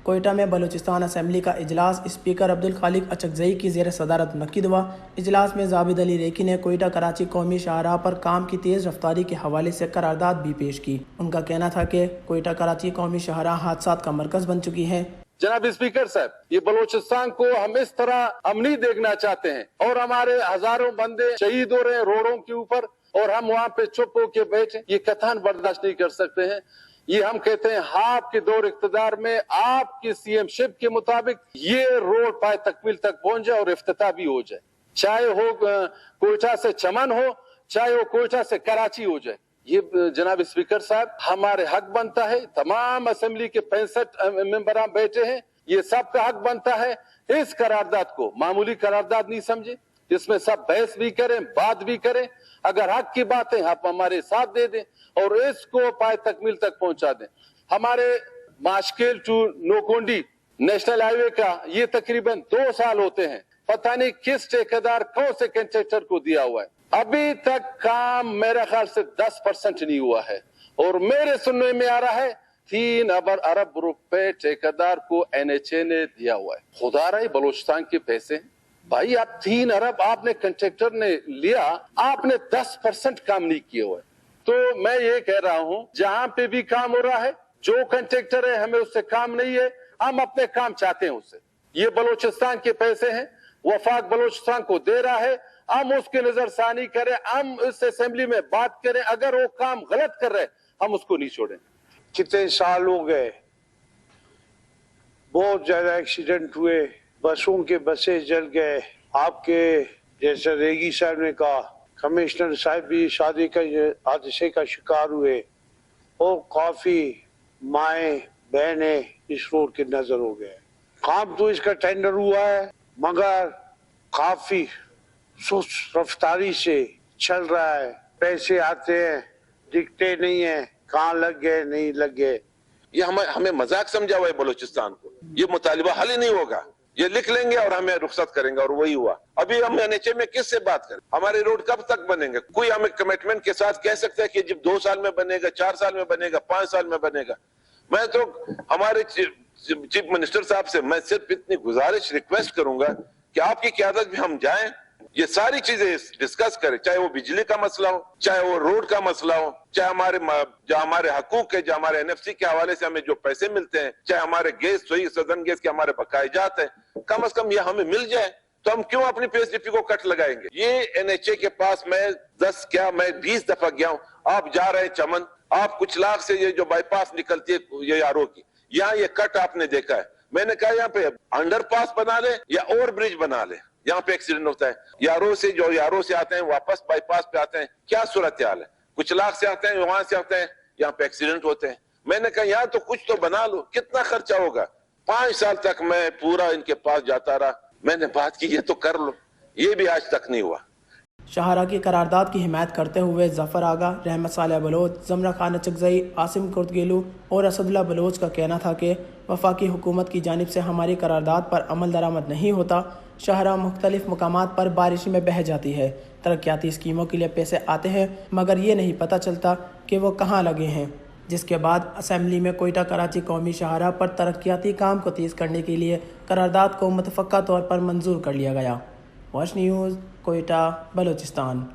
کوئٹہ میں بلوچستان اسمبلی کا اجلاس اسپیکر عبدالخالق اچکزئی کی زیر صدارت منعقد ہوا۔ اجلاس میں زابد علی ریکی نے کوئٹہ کراچی قومی شاہراہ پر کام کی تیز رفتاری کے حوالے سے قرارداد بھی پیش کی۔ ان کا کہنا تھا کہ کوئٹہ کراچی قومی شاہراہ حادثات کا مرکز بن چکی ہے۔ جناب اسپیکر صاحب، یہ بلوچستان کو ہم اس طرح امنی دیکھنا چاہتے ہیں اور ہمارے ہزاروں بندے شہید ہو رہے ہیں روڈوں کے اوپر اور ہم وہاں پہ چپ ہو کے بیٹھے، یہ قطعاً برداشت نہیں کر سکتے ہیں۔ یہ ہم کہتے ہیں آپ کے دور اقتدار میں آپ کی سی ایم شپ کے مطابق یہ روڈ پائے تکمیل تک پہنچ جائے اور افتتاح بھی ہو جائے، چاہے ہو کوئٹہ سے چمن ہو، چاہے وہ کوئٹہ سے کراچی ہو جائے۔ یہ جناب اسپیکر صاحب ہمارے حق بنتا ہے، تمام اسمبلی کے 65 ممبران بیٹھے ہیں، یہ سب کا حق بنتا ہے اس قرارداد کو معمولی قرارداد نہیں سمجھے، اس میں سب بحث بھی کریں، بات بھی کریں، اگر حق کی بات ہے آپ ہمارے ساتھ دے دیں اور اس کو پائے تکمیل تک پہنچا دیں۔ ہمارے ماشکیل ٹو نوکونڈی نیشنل ہائی وے کا یہ تقریباً 2 سال ہوتے ہیں، پتہ نہیں کس ٹھیکیدار کون سے کنٹریکٹر کو دیا ہوا ہے، ابھی تک کام میرے خیال سے 10% نہیں ہوا ہے اور میرے سننے میں آ رہا ہے 3 ارب روپے ٹھیکیدار کو NHA نے دیا ہوا ہے۔ خدا رہے بلوچستان کے پیسے ہیں بھائی، آپ 3 ارب آپ نے کنٹریکٹر نے لیا، آپ نے 10% کام نہیں کیے ہوئے۔ تو میں یہ کہہ رہا ہوں جہاں پہ بھی کام ہو رہا ہے، جو کنٹریکٹر ہے ہمیں اس سے کام نہیں ہے، ہم اپنے کام چاہتے ہیں اس سے۔ یہ بلوچستان کے پیسے ہیں، وفاق بلوچستان کو دے رہا ہے، ہم اس کی نظر ثانی کریں، ہم اس اسمبلی میں بات کریں، اگر وہ کام غلط کر رہے ہم اس کو نہیں چھوڑیں۔ کتنے سال ہو گئے، بہت زیادہ ایکسیڈنٹ ہوئے، بسوں کے بسیں جل گئے۔ آپ کے جیسے ریگی صاحب نے کہا، کمشنر صاحب بھی شادی کا حادثے کا شکار ہوئے اور کافی مائیں بہنیں اس روڈ کے نظر ہو گئے۔ کام تو اس کا ٹینڈر ہوا ہے مگر کافی سست رفتاری سے چل رہا ہے، پیسے آتے ہیں دکھتے نہیں ہیں، کہاں لگ گئے نہیں لگ گئے۔ یہ ہمیں مذاق سمجھا ہوا ہے بلوچستان کو، یہ مطالبہ حل ہی نہیں ہوگا، یہ لکھ لیں گے اور ہمیں رخصت کریں گے اور وہی ہوا۔ ابھی ہم NHA میں کس سے بات کریں؟ ہمارے روڈ کب تک بنیں گے؟ کوئی ہمیں کمٹمنٹ کے ساتھ کہہ سکتا ہے کہ جب 2 سال میں بنے گا، 4 سال میں بنے گا، 5 سال میں بنے گا؟ میں تو ہمارے چیف منسٹر صاحب سے میں صرف اتنی گزارش ریکویسٹ کروں گا کہ آپ کی قیادت میں ہم جائیں، یہ ساری چیزیں ڈسکس کریں، چاہے وہ بجلی کا مسئلہ ہو، چاہے وہ روڈ کا مسئلہ ہو، چاہے ہمارے حقوق ہے، جو ہمارے NFC کے حوالے سے ہمیں جو پیسے ملتے ہیں، چاہے ہمارے گیس سدن گیس کے ہمارے بقائے جات ہیں، کم از کم یہ ہمیں مل جائے تو ہم کیوں اپنی PSDP کو کٹ لگائیں گے؟ یہ NHA کے پاس میں 20 دفعہ گیا ہوں، آپ جا رہے ہیں چمن، آپ کچھ لاکھ سے یہ جو بائی پاس نکلتی ہے یہ یاروں کی، یہاں یہ کٹ آپ نے دیکھا ہے، میں نے کہا یہاں پہ انڈر پاس بنا لے یا اور برج بنا لے، یہاں پہ ایکسیڈنٹ ہوتا ہے، یاروں سے آتے ہیں واپس بائی پاس پہ آتے ہیں، کیا صورتحال ہے؟ کچھ لاکھ سے آتے ہیں، وہاں سے آتے ہیں، یہاں پہ ایکسیڈنٹ ہوتے ہیں۔ میں نے کہا یہاں تو کچھ تو بنا لو، کتنا خرچہ ہوگا؟ 5 سال تک میں پورا ان کے پاس جاتا رہا، میں نے بات کی یہ تو کر لو، یہ بھی آج تک نہیں ہوا۔ شاہراہ کی قرارداد کی حمایت کرتے ہوئے ظفر آغا، رحمت صالح بلوچ، زمرہ خان اچکزئی، عاصم کرتگیلو اور اسد اللہ بلوچ کا کہنا تھا کہ وفاقی حکومت کی جانب سے ہماری قرارداد پر عمل درآمد نہیں ہوتا۔ شاہراہ مختلف مقامات پر بارش میں بہہ جاتی ہے، ترقیاتی اسکیموں کے لیے پیسے آتے ہیں مگر یہ نہیں پتہ چلتا کہ وہ کہاں لگے ہیں، جس کے بعد اسمبلی میں کوئٹہ کراچی قومی شاہراہ پر ترقیاتی کام کو تیز کرنے کے لیے قرارداد کو متفقہ طور پر منظور کر لیا گیا۔ Wash news, Quetta, Balochistan.